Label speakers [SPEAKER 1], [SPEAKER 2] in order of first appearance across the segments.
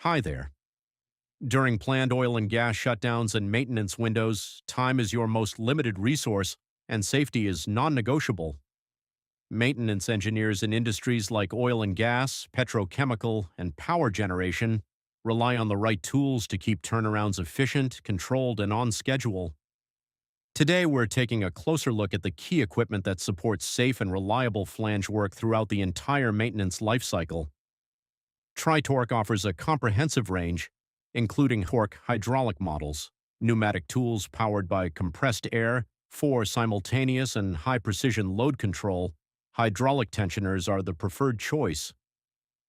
[SPEAKER 1] Hi there. During planned oil and gas shutdowns and maintenance windows, time is your most limited resource, and safety is non negotiable. Maintenance engineers in industries like oil and gas, petrochemical, and power generation rely on the right tools to keep turnarounds efficient, controlled, and on schedule. Today, we're taking a closer look at the key equipment that supports safe and reliable flange work throughout the entire maintenance lifecycle. Tritorc offers a comprehensive range, including torque hydraulic models, pneumatic tools powered by compressed air, for simultaneous and high-precision load control. Hydraulic tensioners are the preferred choice.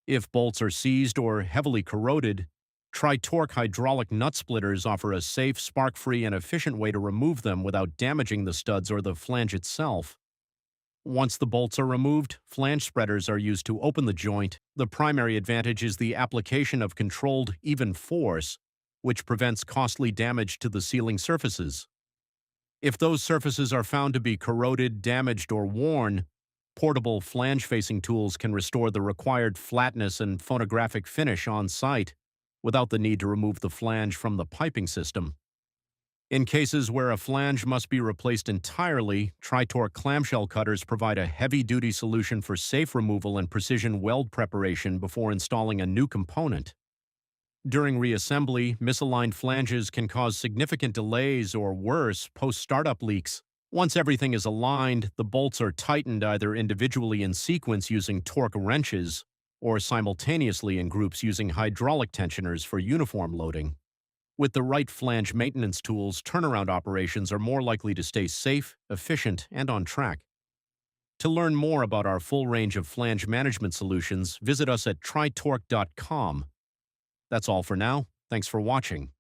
[SPEAKER 1] If bolts are seized or heavily corroded, Tritorc hydraulic nut splitters offer a safe, spark-free, and efficient way to remove them without damaging the studs or the flange itself. Once the bolts are removed, flange spreaders are used to open the joint. The primary advantage is the application of controlled, even force, which prevents costly damage to the sealing surfaces. If those surfaces are found to be corroded, damaged, or worn, portable flange-facing tools can restore the required flatness and phonographic finish on site without the need to remove the flange from the piping system. In cases where a flange must be replaced entirely, Tritorc clamshell cutters provide a heavy-duty solution for safe removal and precision weld preparation before installing a new component. During reassembly, misaligned flanges can cause significant delays or worse, post-startup leaks. Once everything is aligned, the bolts are tightened either individually in sequence using torque wrenches or simultaneously in groups using hydraulic tensioners for uniform loading. With the right flange maintenance tools, turnaround operations are more likely to stay safe, efficient, and on track. To learn more about our full range of flange management solutions, visit us at tritorc.com. That's all for now. Thanks for watching.